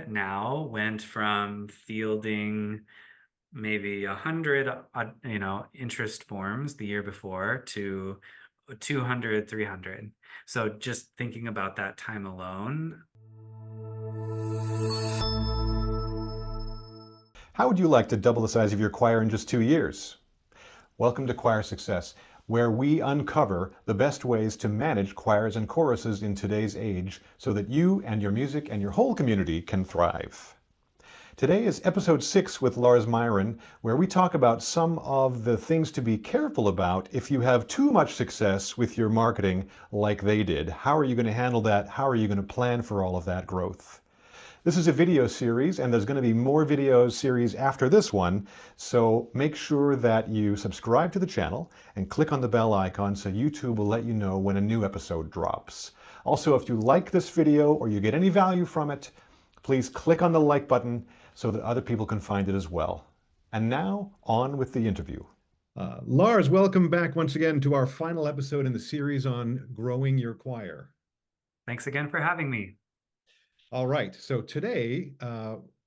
now went from fielding maybe 100 interest forms the year before to 200, 300. So just thinking about that time alone. How would you like to double the size of your choir in just 2 years? Welcome to Choir Success, where we uncover the best ways to manage choirs and choruses in today's age so that you and your music and your whole community can thrive. Today is episode 6 with Lars Myron, where we talk about some of the things to be careful about if you have too much success with your marketing like they did. How are you going to handle that? How are you going to plan for all of that growth? This is a video series, and there's going to be more video series after this one, so make sure that you subscribe to the channel and click on the bell icon so YouTube will let you know when a new episode drops. Also, if you like this video or you get any value from it, please click on the like button so that other people can find it as well. And now, on with the interview. Lars, welcome back once again to our final episode in the series on growing your choir. Thanks again for having me. All right, so today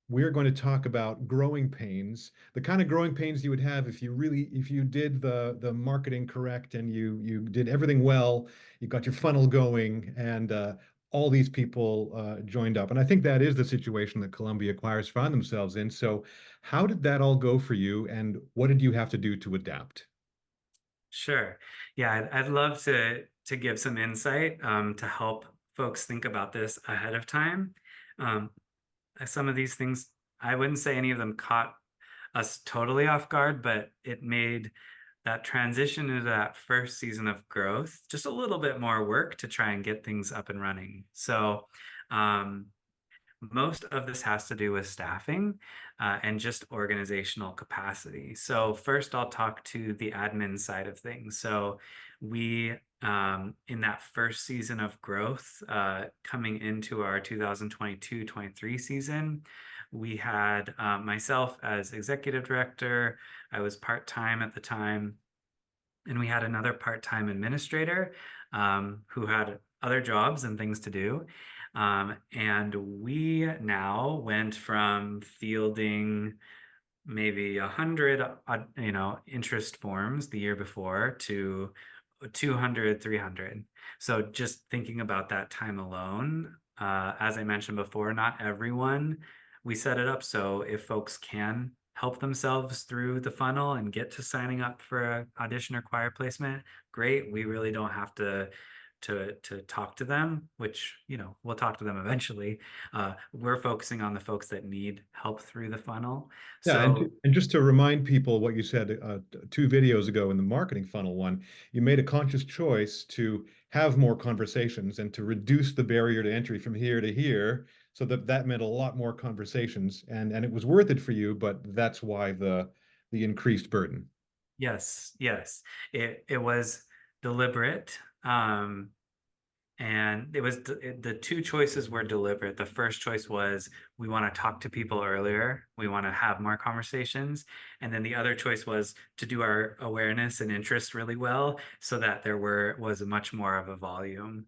we're going to talk about growing pains, the kind of growing pains you would have if you did the marketing correct and you did everything well, you got your funnel going, and all these people joined up. And I think that is the situation that Columbia choirs found themselves in. So how did that all go for you, and what did you have to do to adapt? Sure. Yeah, I'd love to give some insight to help folks think about this ahead of time. Um, some of these things, I wouldn't say any of them caught us totally off guard, but it made that transition into that first season of growth just a little bit more work to try and get things up and running. So um, most of this has to do with staffing and just organizational capacity. So first, I'll talk to the admin side of things. So we, in that first season of growth, coming into our 2022-23 season, we had myself as executive director. I was part-time at the time, and we had another part-time administrator who had other jobs and things to do. And we now went from fielding maybe 100 interest forms the year before to 200, 300. So just thinking about that time alone, as I mentioned before, not everyone, we set it up so if folks can help themselves through the funnel and get to signing up for an audition or choir placement, great. We really don't have to talk to them, which, we'll talk to them eventually. We're focusing on the folks that need help through the funnel. Yeah, So and just to remind people what you said 2 videos ago in the marketing funnel one, you made a conscious choice to have more conversations and to reduce the barrier to entry from here to here, so that meant a lot more conversations, and it was worth it for you, but that's why the increased burden. yes, yes, it was deliberate. And the two choices were deliberate. The first choice was we want to talk to people earlier. We want to have more conversations. And then the other choice was to do our awareness and interest really well so that was much more of a volume.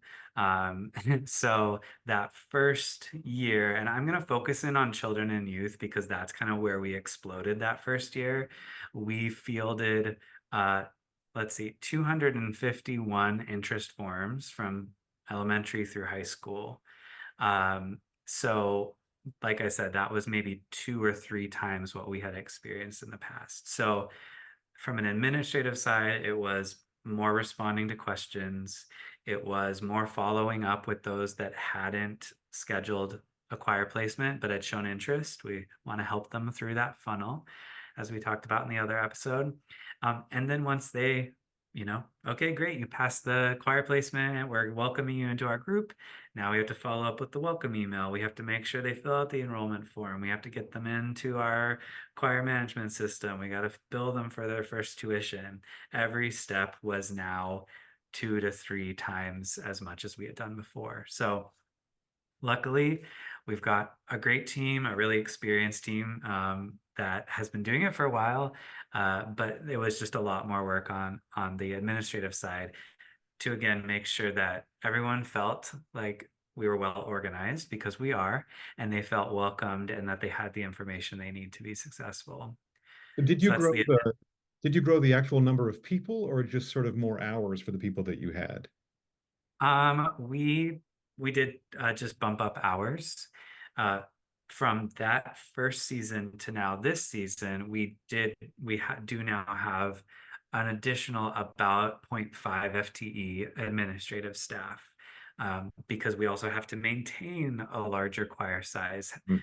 So that first year, and I'm going to focus in on children and youth because that's kind of where we exploded that first year. We fielded, let's see, 251 interest forms from elementary through high school. So like I said, that was maybe 2 or 3 times what we had experienced in the past. So from an administrative side, it was more responding to questions. It was more following up with those that hadn't scheduled a choir placement but had shown interest. We want to help them through that funnel, as we talked about in the other episode. And then once they okay, great, you passed the choir placement, we're welcoming you into our group. Now we have to follow up with the welcome email. We have to make sure they fill out the enrollment form. We have to get them into our choir management system. We got to bill them for their first tuition. Every step was now 2 to 3 times as much as we had done before. So luckily, we've got a great team, a really experienced team that has been doing it for a while, but it was just a lot more work on the administrative side to again make sure that everyone felt like we were well organized because we are, and they felt welcomed and that they had the information they need to be successful. Did you So that's grow the the actual number of people or just sort of more hours for the people that you had? we did just bump up hours. Uh, from that first season to now this season, do now have an additional about zero point 0.5 FTE administrative staff, because we also have to maintain a larger choir size. Mm.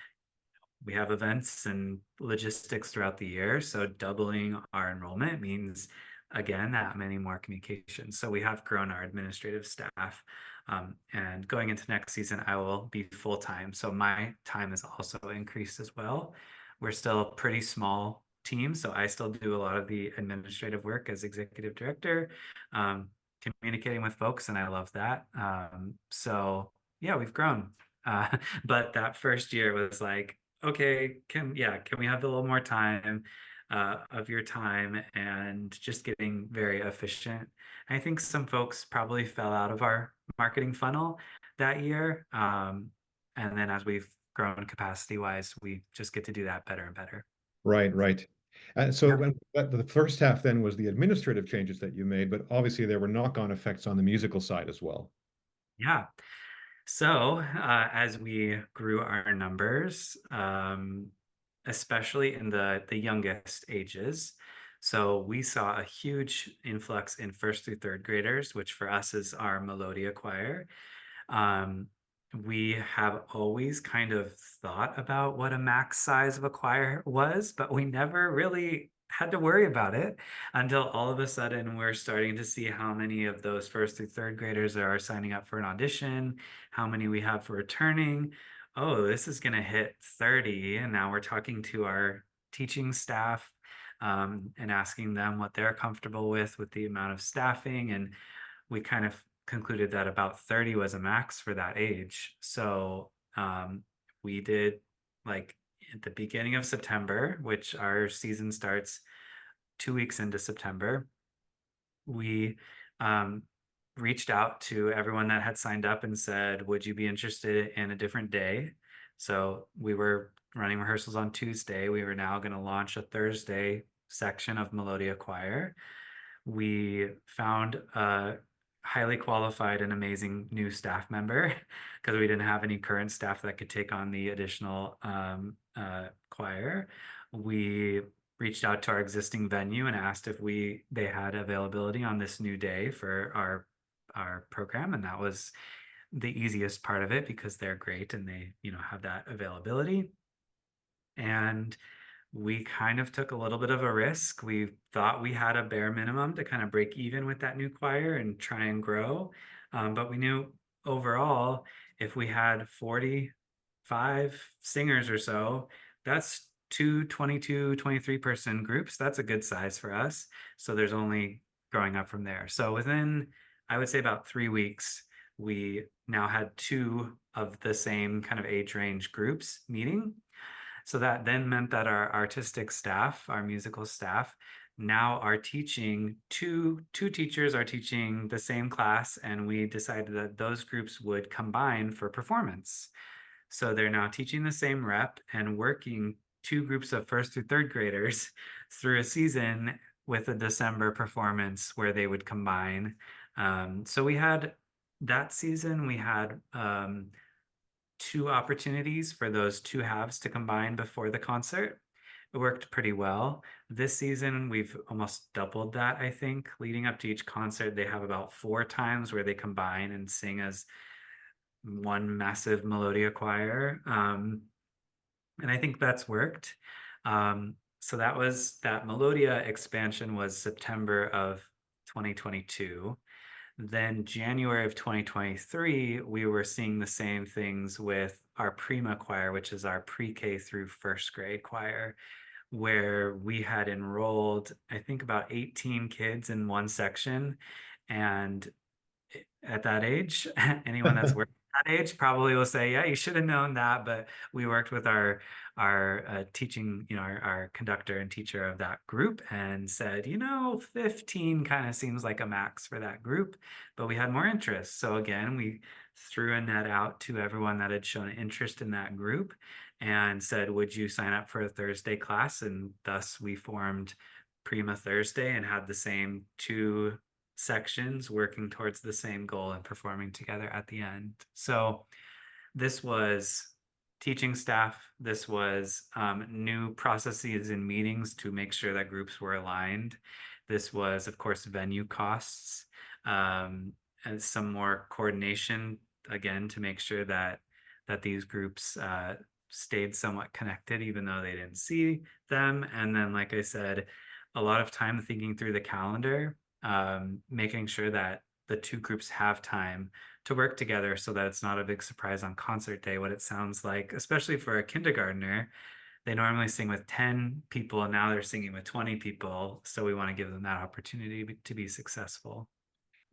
We have events and logistics throughout the year. So doubling our enrollment means, again, that many more communications. So we have grown our administrative staff. And going into next season, I will be full time. So my time is also increased as well. We're still a pretty small team. So I still do a lot of the administrative work as executive director, communicating with folks, and I love that. So yeah, we've grown. Uh, but that first year was like, okay, can we have a little more time of your time, and just getting very efficient. I think some folks probably fell out of our marketing funnel that year. And then as we've grown capacity wise, we just get to do that better and better. Right, right. So Yeah. when the first half then was the administrative changes that you made, but obviously there were knock-on effects on the musical side as well. Yeah. So, as we grew our numbers, especially in the youngest ages, so we saw a huge influx in first through third graders, which for us is our Melodia choir. Um, we have always kind of thought about what a max size of a choir was, but we never really had to worry about it until all of a sudden we're starting to see how many of those first through third graders are signing up for an audition, how many we have for returning. Oh, this is going to hit 30. And now we're talking to our teaching staff, and asking them what they're comfortable with the amount of staffing. And we kind of concluded that about 30 was a max for that age. So we did, like, at the beginning of September, which our season starts 2 weeks into September, we um, reached out to everyone that had signed up and said, would you be interested in a different day? So we were running rehearsals on Tuesday. We were now going to launch a Thursday section of Melodia Choir. We found a highly qualified and amazing new staff member because we didn't have any current staff that could take on the additional choir. We reached out to our existing venue and asked if they had availability on this new day for our program, and that was the easiest part of it because they're great and they have that availability. And we kind of took a little bit of a risk. We thought we had a bare minimum to kind of break even with that new choir and try and grow. But we knew overall, if we had 45 singers or so, that's two 22, 23 person groups. That's a good size for us. So there's only growing up from there. So within, I would say, about 3 weeks, we now had two of the same kind of age range groups meeting. So that then meant that our artistic staff, our musical staff, now are teaching two teachers are teaching the same class, and we decided that those groups would combine for performance. So they're now teaching the same rep and working two groups of first through third graders through a season with a December performance where they would combine. So we had that season, we had two opportunities for those two halves to combine before the concert. It worked pretty well. This season, we've almost doubled that, I think. Leading up to each concert, they have about 4 times where they combine and sing as one massive Melodia choir. And I think that's worked. So that Melodia expansion was September of 2022. Then January of 2023, we were seeing the same things with our Prima choir, which is our pre-K through first grade choir, where we had enrolled, I think, about 18 kids in one section. And at that age, anyone that's worked at that age probably will say, yeah, you should have known that. But we worked with our teaching, our conductor and teacher of that group, and said, 15 kind of seems like a max for that group, but we had more interest. So again, we threw a net out to everyone that had shown interest in that group and said, would you sign up for a Thursday class? And thus we formed Prima Thursday and had the same two sections working towards the same goal and performing together at the end. So this was teaching staff. This was new processes and meetings to make sure that groups were aligned. This was, of course, venue costs, and some more coordination, again, to make sure that these groups stayed somewhat connected, even though they didn't see them. And then, like I said, a lot of time thinking through the calendar, making sure that the two groups have time to work together so that it's not a big surprise on concert day what it sounds like, especially for a kindergartner. They normally sing with 10 people and now they're singing with 20 people. So we want to give them that opportunity to be successful.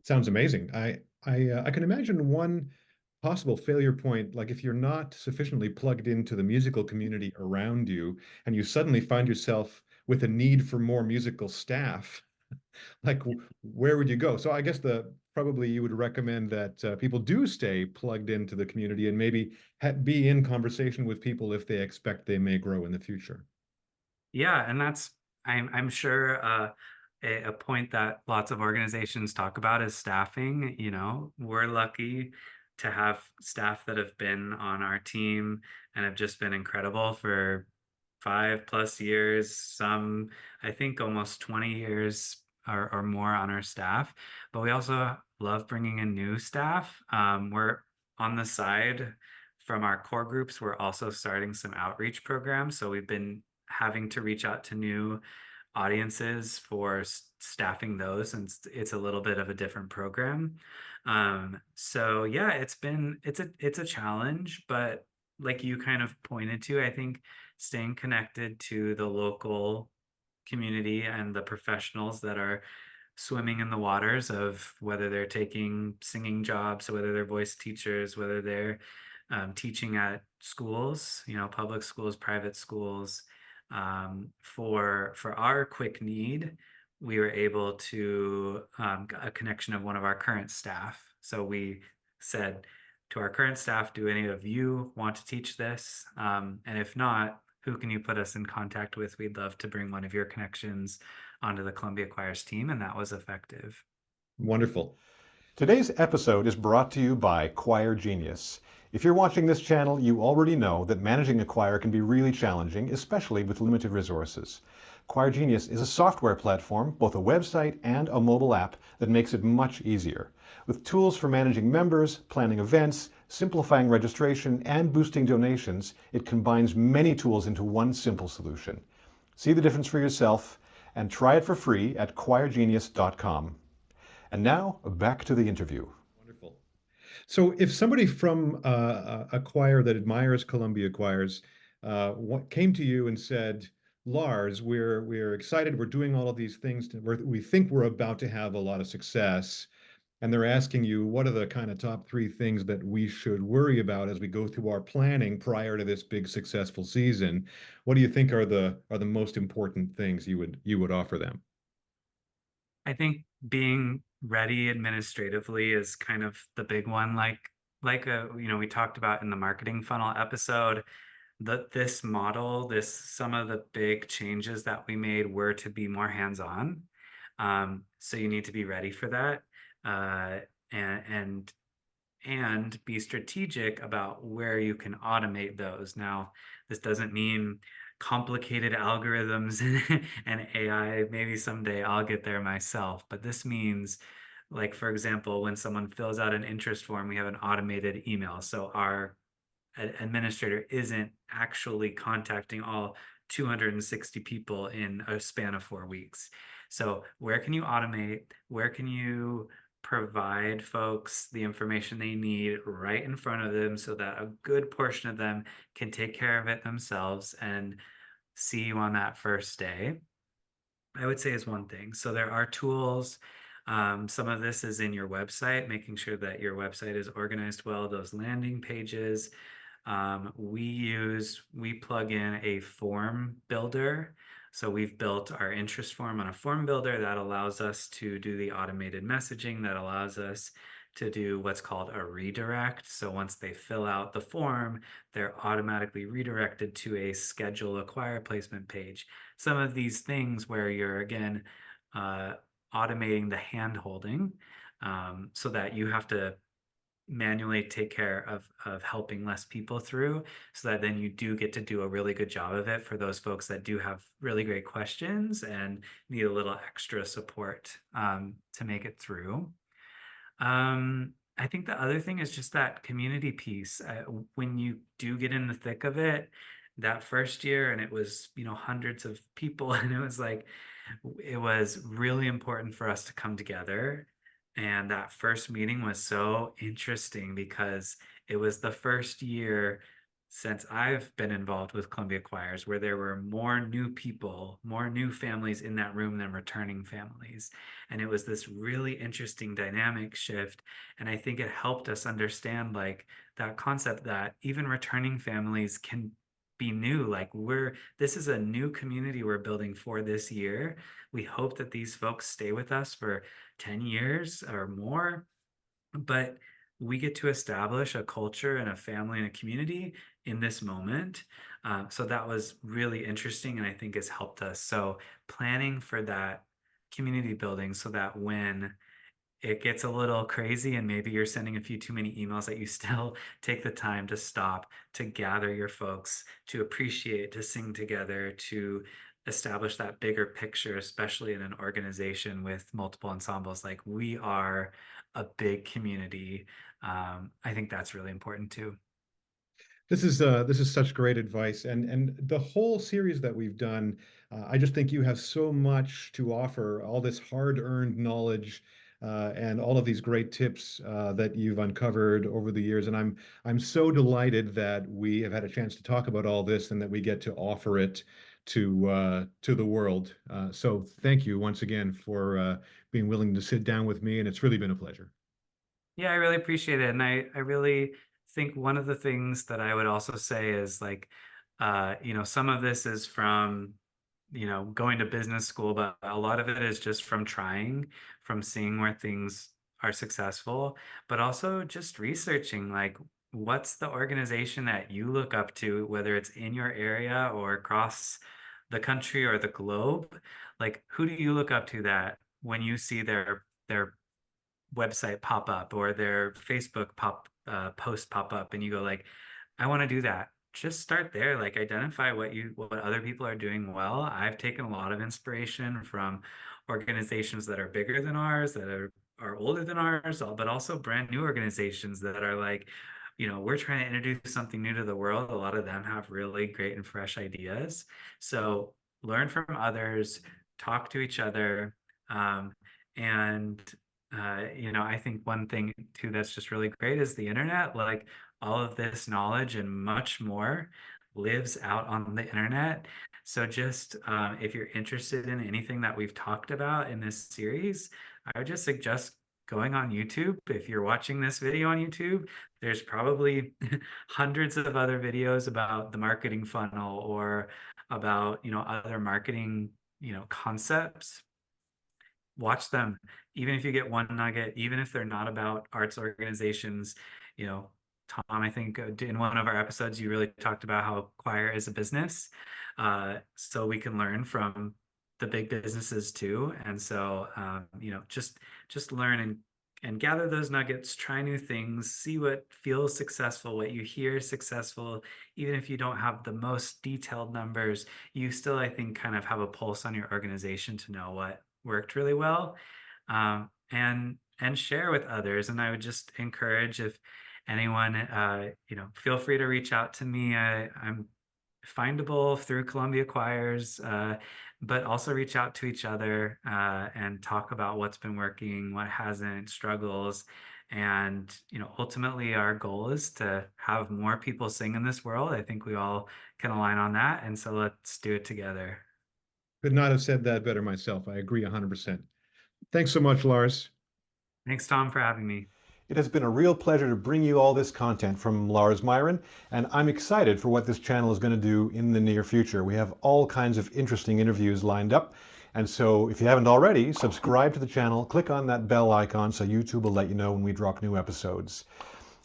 Sounds amazing. I can imagine one possible failure point, like if you're not sufficiently plugged into the musical community around you, and you suddenly find yourself with a need for more musical staff, like where would you go? So I guess the probably you would recommend that people do stay plugged into the community and maybe be in conversation with people if they expect they may grow in the future. Yeah, and that's I'm sure a point that lots of organizations talk about is staffing. You know, we're lucky to have staff that have been on our team and have just been incredible for 5+ years, some I think almost 20 years or more on our staff. But we also love bringing in new staff. We're on the side from our core groups, we're also starting some outreach programs. So we've been having to reach out to new audiences for staffing those, and it's a little bit of a different program. So yeah, it's a challenge, but like you kind of pointed to, I think staying connected to the local community and the professionals that are swimming in the waters of whether they're taking singing jobs, whether they're voice teachers, whether they're teaching at schools, you know, public schools, private schools. For our quick need, we were able to a connection of one of our current staff. So we said to our current staff, do any of you want to teach this? And if not, who can you put us in contact with? We'd love to bring one of your connections onto the Columbia Choirs team, and that was effective. Wonderful. Today's episode is brought to you by Choir Genius. If you're watching this channel, you already know that managing a choir can be really challenging, especially with limited resources. Choir Genius is a software platform, both a website and a mobile app, that makes it much easier. With tools for managing members, planning events, simplifying registration, and boosting donations, it combines many tools into one simple solution. See the difference for yourself and try it for free at choirgenius.com. And now, back to the interview. Wonderful. So, if somebody from a choir that admires Columbia choirs what came to you and said, "Lars, we're excited. We're doing all of these things. We think we're about to have a lot of success," and they're asking you, "What are the kind of top three things that we should worry about as we go through our planning prior to this big successful season?" What do you think are the most important things you would offer them? I think being ready administratively is kind of the big one. You know, we talked about in the marketing funnel episode, that this model, this some of the big changes that we made were to be more hands-on. So you need to be ready for that. Uh, and and and be strategic about where you can automate those. Now, this doesn't mean complicated algorithms and AI. Maybe someday I'll get there myself, but this means, like, for example, when someone fills out an interest form, we have an automated email. So our administrator isn't actually contacting all 260 people in a span of 4 weeks. So where can you automate? Where can you provide folks the information they need right in front of them so that a good portion of them can take care of it themselves and see you on that first day? I would say is one thing. So there are tools. Some of this is in your website, making sure that your website is organized well, those landing pages. We plug in a form builder. So we've built our interest form on a form builder that allows us to do the automated messaging, that allows us to do what's called a redirect. So once they fill out the form, they're automatically redirected to a schedule a choir placement page. Some of these things where you're again uh, automating the hand holding so that you have to manually take care of helping less people through so that then you do get to do a really good job of it for those folks that do have really great questions and need a little extra support to make it through. I think the other thing is just that community piece. When you do get in the thick of it, that first year, and it was, hundreds of people, and it was like, it was really important for us to come together. And that first meeting was so interesting because it was the first year since I've been involved with Columbia Choirs where there were more new people, more new families in that room than returning families. And it was this really interesting dynamic shift. And I think it helped us understand like that concept that even returning families can be new. Like this is a new community we're building for this year. We hope that these folks stay with us for 10 years or more, but we get to establish a culture and a family and a community in this moment. So that was really interesting and I think has helped us. So planning for that community building so that when it gets a little crazy and maybe you're sending a few too many emails that you still take the time to stop, to gather your folks, to appreciate, to sing together, to establish that bigger picture, especially in an organization with multiple ensembles. Like we are a big community. I think that's really important too. This is such great advice, and the whole series that we've done. I just think you have so much to offer, all this hard-earned knowledge, and all of these great tips that you've uncovered over the years. And I'm so delighted that we have had a chance to talk about all this and that we get to offer it to the world. So thank you once again for being willing to sit down with me, and it's really been a pleasure. Yeah, I really appreciate it. And I really think one of the things that I would also say is like, some of this is from, going to business school, but a lot of it is just from trying, from seeing where things are successful, but also just researching like what's the organization that you look up to, whether it's in your area or across the country or the globe. Like, who do you look up to that when you see their website pop up or their Facebook post pop up and you go like, I want to do that. Just start there, like identify what other people are doing well. I've taken a lot of inspiration from organizations that are bigger than ours, that are older than ours, but also brand new organizations that are like, we're trying to introduce something new to the world. A lot of them have really great and fresh ideas. So learn from others, talk to each other, and I think one thing too that's just really great is the internet. Like all of this knowledge and much more lives out on the internet. So just if you're interested in anything that we've talked about in this series, I would just suggest going on YouTube. If you're watching this video on YouTube, there's probably hundreds of other videos about the marketing funnel or about, other marketing, concepts. Watch them, even if you get one nugget, even if they're not about arts organizations. you know Tom, I think in one of our episodes you really talked about how choir is a business, so we can learn from the big businesses too. And so just learn and gather those nuggets, try new things, see what feels successful, what you hear is successful. Even if you don't have the most detailed numbers, you still, I think, kind of have a pulse on your organization to know what worked really well, and share with others. And I would just encourage, if anyone, feel free to reach out to me. I'm findable through Columbia Choirs, but also reach out to each other and talk about what's been working, what hasn't, struggles. And, ultimately our goal is to have more people sing in this world. I think we all can align on that. And so let's do it together. Could not have said that better myself. I agree 100%. Thanks so much, Lars. Thanks, Tom, for having me. It has been a real pleasure to bring you all this content from Lars Myron, and I'm excited for what this channel is going to do in the near future. We have all kinds of interesting interviews lined up, And so if you haven't already, subscribe to the channel, click on that bell icon so YouTube will let you know when we drop new episodes.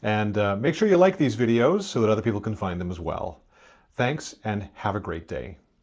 And make sure you like these videos so that other people can find them as well. Thanks, and have a great day.